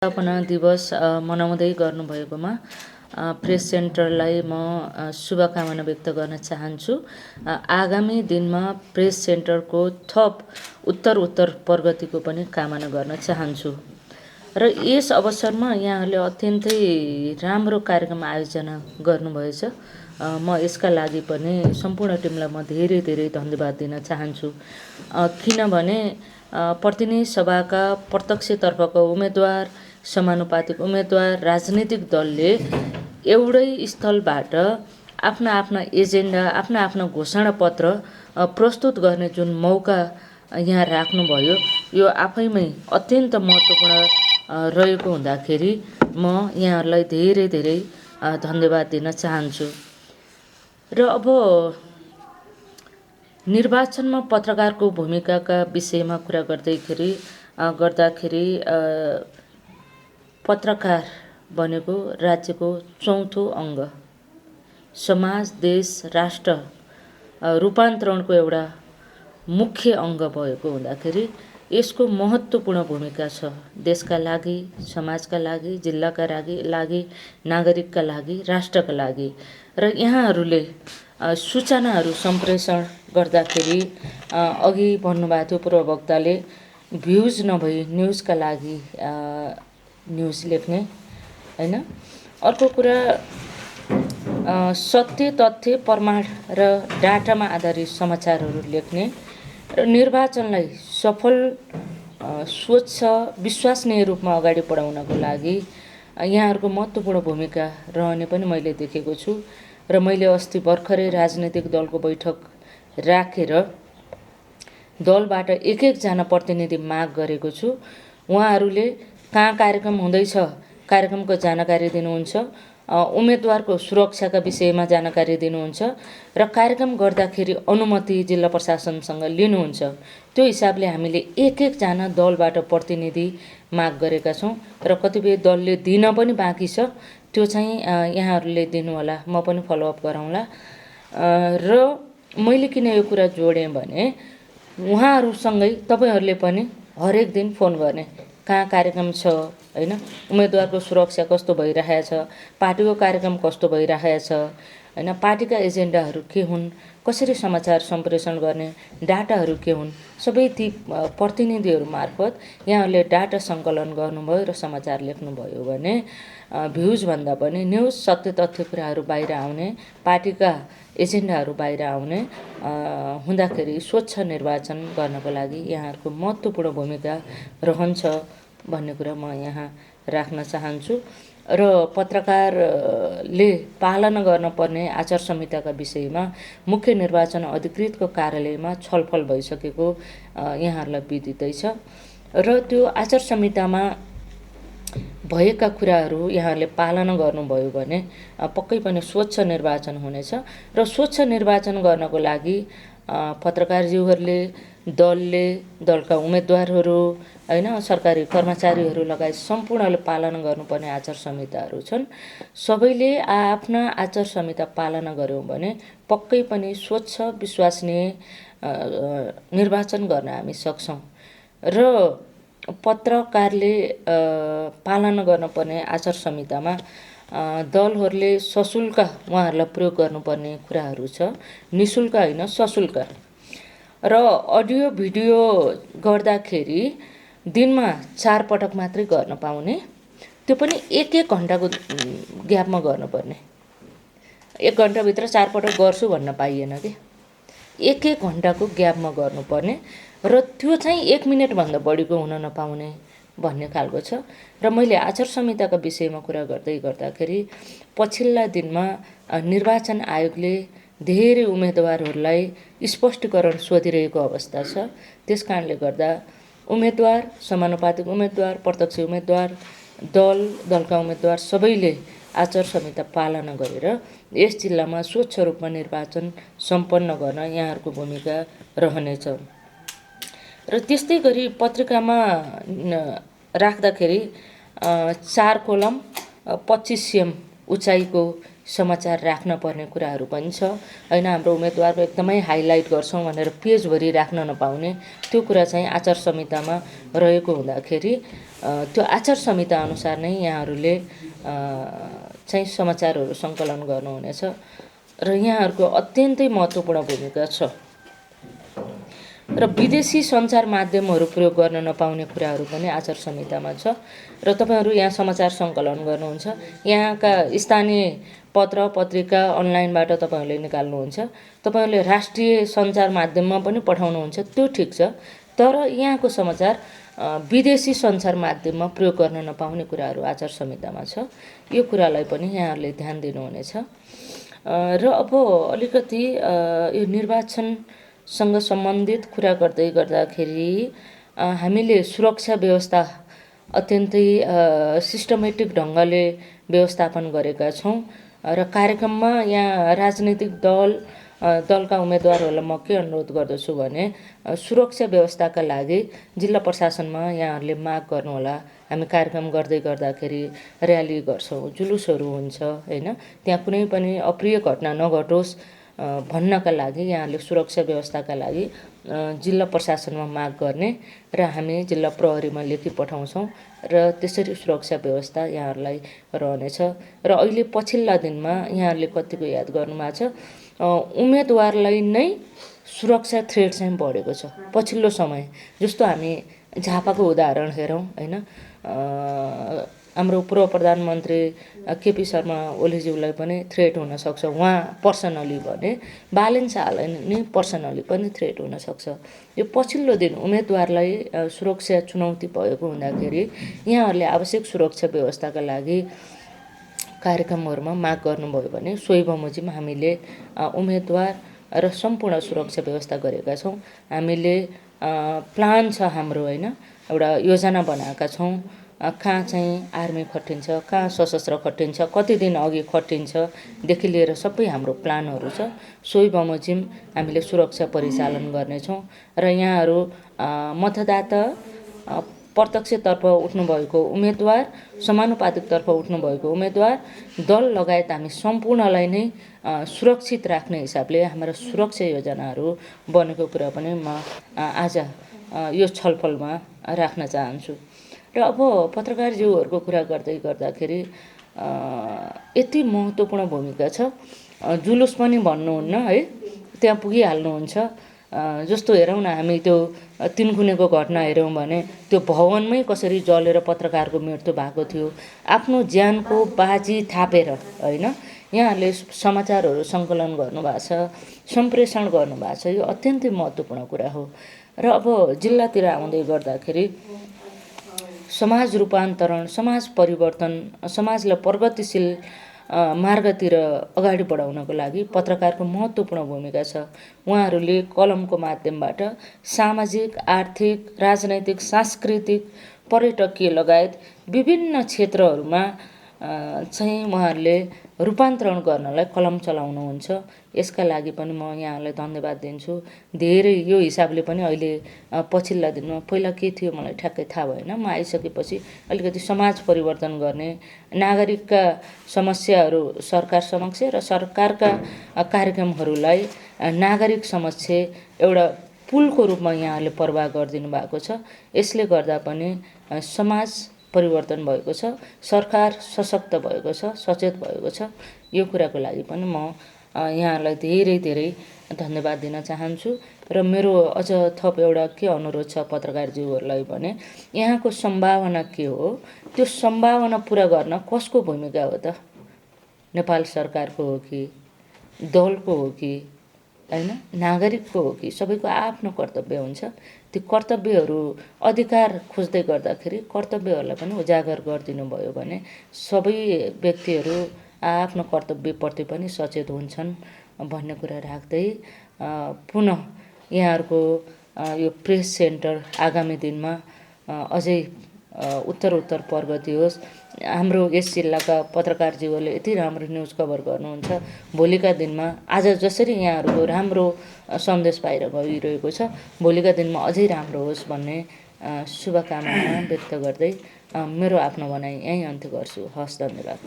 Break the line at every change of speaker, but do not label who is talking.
स्थापना दिवस मनाउँदै गर्नुभएकोमा प्रेस सेन्टरलाई म शुभकामना व्यक्त गर्न चाहन्छु। आगामी दिनमा प्रेस सेन्टरको थप उत्तर प्रगतिको पनि कामना गर्न चाहन्छु र यस अवसरमा यहाँहरूले अत्यन्तै राम्रो कार्यक्रम आयोजना गर्नुभएछ। म यसका लागि पनि सम्पूर्ण टिमलाई म धेरै धेरै धन्यवाद दिन चाहन्छु। किनभने प्रतिनिधि सभाका प्रत्यक्षतर्फको उम्मेदवार, समानुपातिक उम्मेदवार, राजनीतिक दलले एउटै स्थलबाट आफ्ना आफ्ना एजेन्डा, आफ्ना आफ्ना घोषणापत्र प्रस्तुत गर्ने जुन मौका यहाँ राख्नुभयो, यो आफैमै अत्यन्त महत्त्वपूर्ण रहेको हुँदाखेरि म यहाँहरूलाई धेरै धेरै धन्यवाद दिन चाहन्छु। र अब निर्वाचनमा पत्रकारको भूमिकाका विषयमा कुरा गर्दाखेरि पत्रकार भनेको राज्यको चौथो अङ्ग, समाज, देश, राष्ट्र रूपान्तरणको एउटा मुख्य अङ्ग भएको हुँदाखेरि यसको महत्त्वपूर्ण भूमिका छ देशका लागि, समाजका लागि, जिल्लाका लागि, नागरिकका लागि, राष्ट्रका लागि। र यहाँहरूले सूचनाहरू सम्प्रेषण गर्दाखेरि अघि भन्नुभएको थियो पूर्ववक्ताले, भ्युज नभई न्युजका लागि न्युज लेख्ने हैन। अर्को कुरा, सत्य, तथ्य, प्रमाण र डाटामा आधारित समाचारहरू लेख्ने र निर्वाचनलाई सफल, स्वच्छ, विश्वसनीय रूपमा अगाडि बढाउनको लागि यहाँहरूको महत्त्वपूर्ण भूमिका रहने पनि मैले देखेको छु। र मैले अस्ति भर्खरै राजनीतिक दलको बैठक राखेर दलबाट एक एकजना प्रतिनिधि माग गरेको छु। उहाँहरूले कहाँ कार्यक्रम हुँदैछ कार्यक्रमको जानकारी दिनुहुन्छ, उम्मेदवारको सुरक्षाका विषयमा जानकारी दिनुहुन्छ र कार्यक्रम गर्दाखेरि अनुमति जिल्ला प्रशासनसँग लिनुहुन्छ। त्यो हिसाबले हामीले एक एकजना दलबाट प्रतिनिधि माग गरेका छौँ र कतिपय दलले दिन पनि बाँकी छ, त्यो चाहिँ यहाँहरूले दिनुहोला, म पनि फलोअप गराउँला। र मैले किन यो कुरा जोडेँ भने उहाँहरूसँगै तपाईँहरूले पनि हरेक दिन फोन गर्ने, कहाँ कार्यक्रम छ हैन, उम्मेदवारको सुरक्षा कस्तो भइरहेछ, पार्टीको कार्यक्रम कस्तो भइरहेछ हैन, पार्टीका एजेन्डाहरू के हुन्, कसरी समाचार सम्प्रेषण गर्ने, डाटाहरू के हुन्, सबै ती प्रतिनिधिहरू मार्फत यहाँहरूले डाटा सङ्कलन गर्नुभयो र समाचार लेख्नुभयो भने भ्युज भन्दा पनि न्युज, सत्य तथ्य कुराहरू बाहिर आउने, पार्टीका एजेन्डाहरू बाहिर आउने हुँदाखेरि स्वच्छ निर्वाचन गर्नको लागि यहाँहरूको महत्त्वपूर्ण भूमिका रहन्छ भन्ने कुरा म यहाँ राख्न चाहन्छु। र पत्रकारले पालना गर्नुपर्ने आचार संहिताका विषयमा मुख्य निर्वाचन अधिकृतको कार्यालयमा छलफल भइसकेको यहाँहरूलाई विदितै छ। र त्यो आचार संहितामा भएका कुराहरू यहाँहरूले पालना गर्नुभयो भने पक्कै पनि स्वच्छ निर्वाचन हुनेछ। र स्वच्छ निर्वाचन गर्नको लागि पत्रकारज्यूहरूले, दलले, दलका उम्मेदवारहरू हैन, सरकारी कर्मचारीहरू लगायत सम्पूर्णले पालना गर्नुपर्ने आचार संहिताहरू छन्। सबैले आफ्ना आचार संहिता पालना गर्यौँ भने पक्कै पनि स्वच्छ, विश्वसनीय निर्वाचन गर्न हामी सक्छौँ। र पत्रकारले पालना गर्नुपर्ने आचार संहितामा दलहरूले सशुल्क उहाँहरूलाई प्रयोग गर्नुपर्ने कुराहरू छ, निशुल्क होइन, सशुल्क। र अडियो भिडियो गर्दाखेरि दिनमा 4 पटक मात्रै गर्न पाउने, त्यो पनि एक घन्टाको ग्यापमा गर्नुपर्ने। 1 घन्टाभित्र 4 पटक गर्छु भन्न पाइएन कि, एक घन्टाको ग्यापमा गर्नुपर्ने र त्यो चाहिँ 1 मिनटभन्दा बढीको हुन नपाउने भन्ने खालको छ। र मैले आचार संहिताका विषयमा कुरा गर्दाखेरि पछिल्ला दिनमा निर्वाचन आयोगले धेरै उम्मेदवारहरूलाई स्पष्टीकरण सोधिरहेको अवस्था छ। त्यस कारणले गर्दा उम्मेदवार, समानुपातिक उम्मेदवार, प्रत्यक्ष उम्मेदवार, दलका उम्मेदवार सबैले आचार संहिता पालना गरेर यस जिल्लामा स्वच्छ रूपमा निर्वाचन सम्पन्न गर्न यहाँहरूको भूमिका रहनेछ। र त्यस्तै गरी पत्रिकामा राख्दाखेरि 4 कोलम 25 cm उचाइको समाचार राख्न पर्ने कुराहरू पनि छ होइन। हाम्रो उम्मेदवारको एकदमै हाइलाइट गर्छौँ भनेर पेजभरि राख्न नपाउने त्यो कुरा चाहिँ आचार संहितामा रहेको हुँदाखेरि त्यो आचार संहिता अनुसार नै यहाँहरूले चाहिँ समाचारहरू सङ्कलन गर्नुहुनेछ र यहाँहरूको अत्यन्तै महत्त्वपूर्ण भूमिका छ। र विदेशी सञ्चार माध्यमहरू प्रयोग गर्न नपाउने कुराहरू पनि आचार संहितामा छ र तपाईँहरू यहाँ समाचार सङ्कलन गर्नुहुन्छ, यहाँका स्थानीय पत्र पत्रिका अनलाइनबाट तपाईँहरूले निकाल्नुहुन्छ, तपाईँहरूले राष्ट्रिय सञ्चार माध्यममा पनि पठाउनुहुन्छ, त्यो ठिक छ। तर यहाँको समाचार विदेशी सञ्चार माध्यममा प्रयोग गर्न नपाउने कुराहरू आचार संहितामा छ। यो कुरालाई पनि यहाँहरूले ध्यान दिनुहुनेछ। र अब अलिकति यो निर्वाचनसँग सम्बन्धित कुरा गर्दाखेरि हामीले सुरक्षा व्यवस्था अत्यन्तै सिस्टमेटिक ढङ्गले व्यवस्थापन गरेका छौँ र कार्यक्रममा यहाँ राजनैतिक दलका उम्मेदवारहरूलाई म के अनुरोध गर्दछु भने सुरक्षा व्यवस्थाका लागि जिल्ला प्रशासनमा यहाँहरूले माग गर्नुहोला। हामी कार्यक्रम गर्दाखेरि र्याली गर्छौँ, जुलुसहरू हुन्छ होइन, त्यहाँ कुनै पनि अप्रिय घटना नघटोस् भन्नका लागि यहाँहरूले सुरक्षा व्यवस्थाका लागि जिल्ला प्रशासनमा माग गर्ने र हामी जिल्ला प्रहरीमा लेखी पठाउँछौँ र त्यसरी सुरक्षा व्यवस्था यहाँहरूलाई रहनेछ। र अहिले पछिल्ला दिनमा यहाँहरूले कतिको याद गर्नुभएको छ, उम्मेदवारलाई नै सुरक्षा थ्रेट चाहिँ बढेको छ पछिल्लो समय। जस्तो हामी झापाको उदाहरण हेरौँ होइन, हाम्रो पूर्व प्रधानमन्त्री केपी शर्मा ओलीज्यूलाई पनि थ्रेट हुनसक्छ, उहाँ पर्सनली भने बालेन शाहलाई नि पर्सनली पनि थ्रेट हुनसक्छ। यो पछिल्लो दिन उम्मेदवारलाई सुरक्षा चुनौती भएको हुँदाखेरि यहाँहरूले आवश्यक सुरक्षा व्यवस्थाका लागि कार्यक्रमहरूमा माग गर्नुभयो भने सोही बमोजिम हामीले उम्मेदवार र सम्पूर्ण सुरक्षा व्यवस्था गरेका छौँ। हामीले प्लान छ हाम्रो होइन, एउटा योजना बनाएका छौँ, कहाँ चाहिँ आर्मी खटिन्छ, कहाँ सशस्त्र खटिन्छ, कति दिन अघि खटिन्छदेखि लिएर सबै हाम्रो प्लानहरू छ। सोही बमोजिम हामीले सुरक्षा परिचालन गर्नेछौँ र यहाँहरू मतदाता प्रत्यक्षतर्फ उठ्नुभएको उम्मेदवार, समानुपातिकतर्फ उठ्नुभएको उम्मेदवार, दल लगायत हामी सम्पूर्णलाई नै सुरक्षित राख्ने हिसाबले हाम्रा सुरक्षा योजनाहरू बनेको कुरा पनि म आज यो छलफलमा राख्न चाहन्छु। र अब पत्रकारज्यूहरूको कुरा गर्दाखेरि यति महत्त्वपूर्ण भूमिका छ, जुलुस पनि भन्नुहुन्न है, त्यहाँ पुगिहाल्नुहुन्छ। जस्तो हेरौँ न, हामी त्यो तिनकुनेको घटना हेऱ्यौँ भने त्यो भवनमै कसरी जलेर पत्रकारको मृत्यु भएको थियो, आफ्नो ज्यानको बाजी थापेर होइन। यहाँहरूले समाचारहरू सङ्कलन गर्नुभएको छ, सम्प्रेषण गर्नुभएको छ, यो अत्यन्तै महत्त्वपूर्ण कुरा हो। र अब जिल्लातिर आउँदै गर्दाखेरि समाज रूपान्तरण, समाज परिवर्तन, समाजलाई प्रगतिशील मार्गतिर अगाडि बढाउनको लागि पत्रकारको महत्त्वपूर्ण भूमिका छ। उहाँहरूले कलमको माध्यमबाट सामाजिक, आर्थिक, राजनैतिक, सांस्कृतिक, पर्यटकीय लगायत विभिन्न क्षेत्रहरूमा चाहिँ उहाँहरूले रूपान्तरण गर्नलाई कलम चलाउनुहुन्छ। यसका लागि पनि म यहाँलाई धन्यवाद दिन्छु। धेरै यो हिसाबले पनि अहिले पछिल्ला दिनमा, पहिला के थियो मलाई ठ्याक्कै थाहा भएन, म आइसकेपछि अलिकति समाज परिवर्तन गर्ने, नागरिकका समस्याहरू सरकार समक्ष र सरकारका कार्यक्रमहरूलाई नागरिक समक्ष एउटा पुलको रूपमा यहाँहरूले प्रवाह गरिदिनु भएको छ। यसले गर्दा पनि समाज परिवर्तन भएको छ, सरकार सशक्त भएको छ, सचेत भएको छ। यो कुराको लागि पनि म यहाँलाई धेरै धेरै धन्यवाद दिन चाहन्छु। र मेरो अझ थप एउटा के अनुरोध छ पत्रकारज्यूहरूलाई भने यहाँको सम्भावना के हो, त्यो सम्भावना पुरा गर्न कसको भूमिका हो त? नेपाल सरकारको हो कि, दलको हो कि होइन, नागरिकको हो कि? सबैको आफ्नो कर्तव्य हुन्छ। ती कर्तव्यहरू अधिकार खोज्दै गर्दाखेरि कर्तव्यहरूलाई पनि उजागर गरिदिनु भयो भने सबै व्यक्तिहरू आफ्नो कर्तव्यप्रति पनि सचेत हुन्छन् भन्ने कुरा राख्दै पुनः यहाँहरूको यो प्रेस सेन्टर आगामी दिनमा अझै उत्तर प्रगति होस्। हाम्रो यस जिल्लाका पत्रकारज्यूहरूले यति राम्रो न्युज कभर गर्नुहुन्छ, भोलिका दिनमा आज जसरी यहाँहरूको राम्रो सन्देश बाहिर गइरहेको छ, भोलिका दिनमा अझै राम्रो होस् भन्ने शुभकामना व्यक्त गर्दै मेरो आफ्नो भनाइ यहीँ अन्त्य गर्छु। हस्, धन्यवाद।